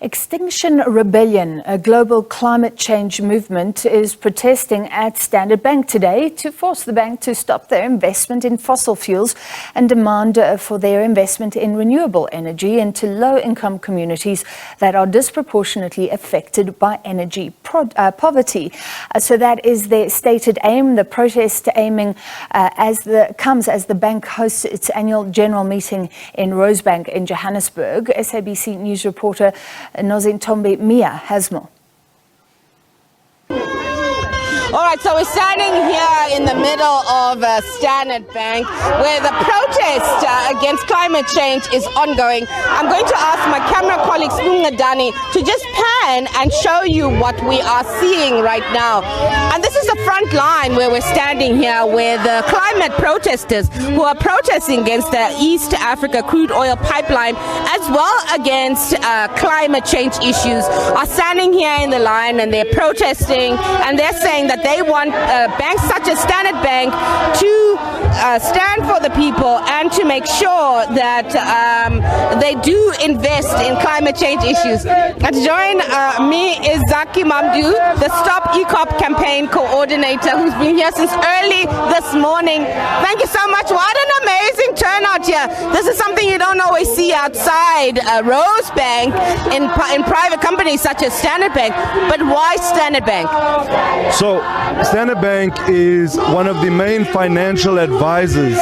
Extinction Rebellion, a global climate change movement, is protesting at Standard Bank today to force the bank to stop their investment in fossil fuels and demand for their investment in renewable energy into low-income communities that are disproportionately affected by energy poverty. So that is their stated aim. The protest aiming comes as the bank hosts its annual general meeting in Rosebank in Johannesburg. SABC News reporter Nozintombi Miya has more. All right, so we're standing here in the middle of Standard Bank where the protest against climate change is ongoing. I'm going to ask my camera colleague Dani to just pan and show you what we are seeing right now. And this is the front line where we're standing here, where the climate protesters who are protesting against the East Africa crude oil pipeline as well against climate change issues are standing here in the line, and they're protesting, and they're saying that they want banks such as Standard Bank to stand for the people and to make sure that they do invest in climate change issues. And to join me is Zaki Mamdu, the Stop ECOP campaign coordinator, who's been here since early this morning. Thank you so much. What an amazing turnout here. This is something you don't always see outside Rosebank in private companies such as Standard Bank. But why Standard Bank? So Standard Bank is one of the main financial advisors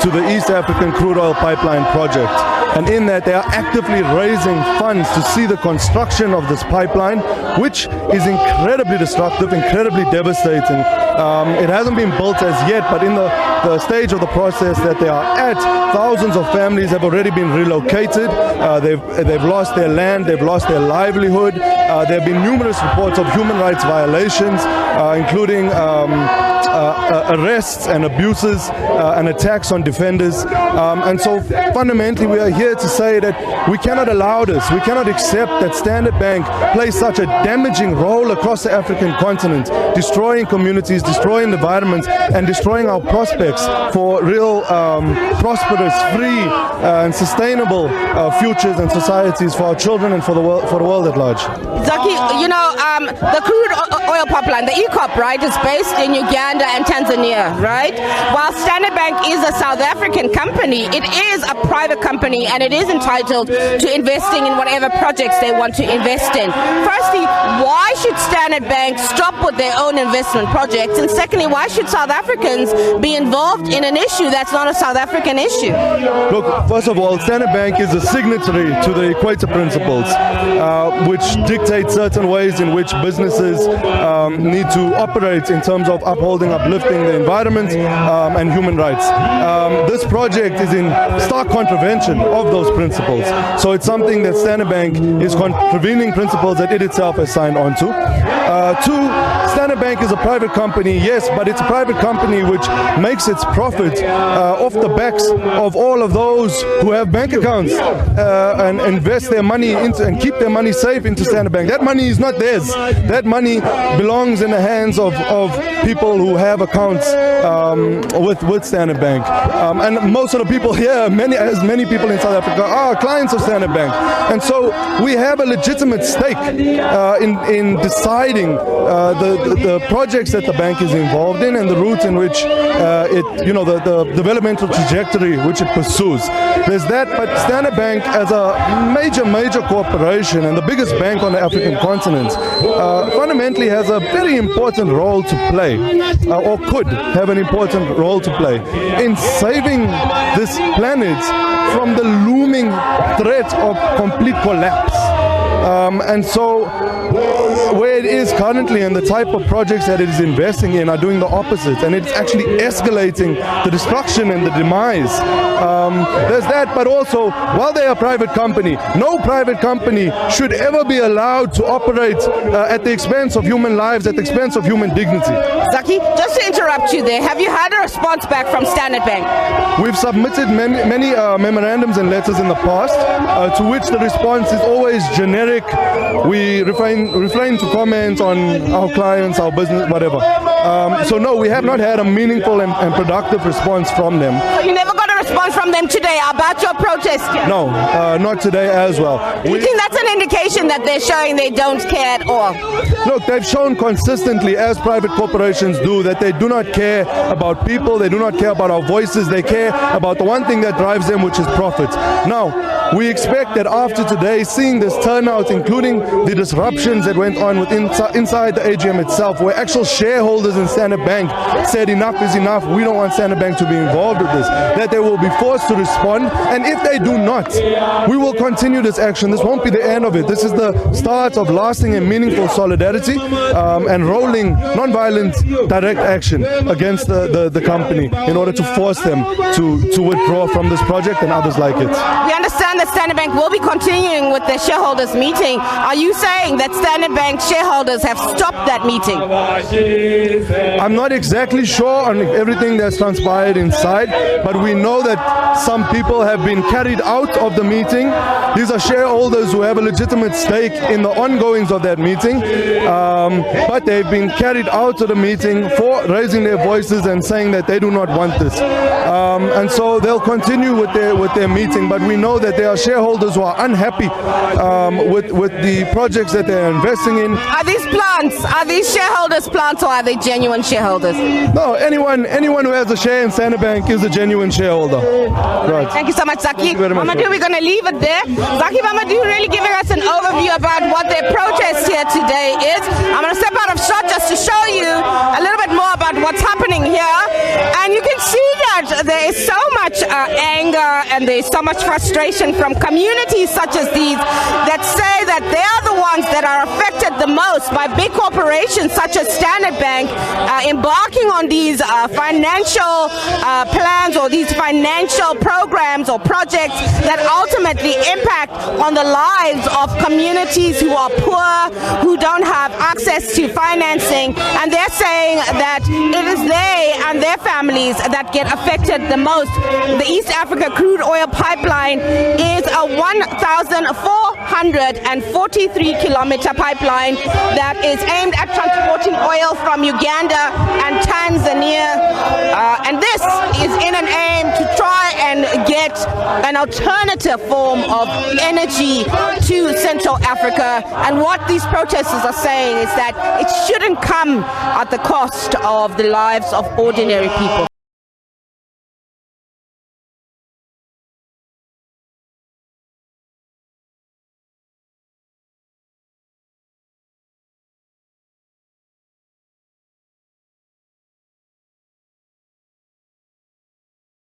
to the East African crude oil pipeline project. And in that, they are actively raising funds to see the construction of this pipeline, which is incredibly destructive, incredibly devastating. It hasn't been built as yet, but in the stage of the process that they are at, thousands of families have already been relocated. They've lost their land, they've lost their livelihood. There have been numerous reports of human rights violations, including arrests and abuses and attacks on defenders. And so fundamentally we are here to say that we cannot allow this. We cannot accept that Standard Bank plays such a damaging role across the African continent, destroying communities, destroying the environment, and destroying our prospects for real prosperous, free and sustainable futures and societies for our children and for the world at large. Zaki, you know, the crude oil pipeline, the ECOP, right, is based in Uganda and Tanzania, right? While Standard Bank is a South African company, it is a private company and it is entitled to investing in whatever projects they want to invest in. Firstly, why should Standard Bank stop with their own investment projects? And secondly, why should South Africans be involved in an issue that's not a South African issue? Look, first of all, Standard Bank is a signatory to the Equator Principles, which dictate certain ways in which businesses need to operate in terms of upholding, uplifting the environment and human rights. This project is in stark contravention of those principles. So it's something that Standard Bank is contravening principles that it itself has signed on to. Two, Standard Bank is a private company, yes, but it's a private company which makes its profit off the backs of all of those who have bank accounts and invest their money into and keep their money safe into Standard Bank. That money is not theirs. That money belongs in the hands of people who have accounts with Standard Bank. And most of the people here, many people in South Africa are clients of Standard Bank. And so we have a legitimate stake in deciding the projects that the bank is involved in and the route in which the developmental trajectory which it pursues. There's that, but Standard Bank as a major corporation and the biggest bank on the African continent fundamentally has a very important role to play, or could have an important role to play in saving this planet from the looming threat of complete collapse. And so where it is currently and the type of projects that it is investing in are doing the opposite, and it's actually escalating the destruction and the demise. There's that, but also, while they are a private company, no private company should ever be allowed to operate at the expense of human lives, at the expense of human dignity. Zaki, just to interrupt you there, have you had a response back from Standard Bank? We've submitted many memorandums and letters in the past, to which the response is always generic. We refrain to comment on our clients, our business, whatever. So no, we have not had a meaningful and productive response from them. So you never got a response from them today about your protest here? No, not today as well. Do you think that's an indication that they're showing they don't care at all? Look, they've shown consistently, as private corporations do, that they do not care about people, they do not care about our voices, they care about the one thing that drives them, which is profit. Now, we expect that after today, seeing this turnout, including the disruptions that went on inside the AGM itself, where actual shareholders in Standard Bank said enough is enough, we don't want Standard Bank to be involved with this, that they will be forced to respond, and if they do not, we will continue this action. This won't be the end of it. This is the start of lasting and meaningful solidarity and rolling non-violent direct action against the company in order to force them to withdraw from this project and others like it. We understand that Standard Bank will be continuing with the shareholders meeting. Are you saying that Standard Bank shareholders have stopped that meeting? I'm not exactly sure on everything that's transpired inside, but we know that some people have been carried out of the meeting. These are shareholders who have a legitimate stake in the ongoings of that meeting, but they've been carried out of the meeting for raising their voices and saying that they do not want this. And so they'll continue with their meeting, but we know that there are shareholders who are unhappy with the projects that they're investing in. Are these plants, are these shareholders plants, or are they genuine shareholders? No, anyone who has a share in Standard Bank is a genuine shareholder. Right. Thank you so much, Zaki. Mamadou, we're going to leave it there. Zaki Mamadou really giving us an overview about what their protest here today is. I'm going to step out of shot just to show you a little bit more about what's happening here. And you can see that there is so much anger and there is so much frustration from communities such as these that say that they are the ones that are affected the most by big corporations such as Standard Bank embarking on these financial plans or these financial programs or projects that ultimately impact on the lives of communities who are poor, who don't have access to financing, and they're saying that it is they and their families that get affected the most. The East Africa crude oil pipeline is a 1,443-kilometer pipeline that is aimed at transporting oil from Uganda and Tanzania, and this is in an aim to try and get an alternative form of energy to Central Africa. And what these protesters are saying is that it shouldn't come at the cost of the lives of ordinary people.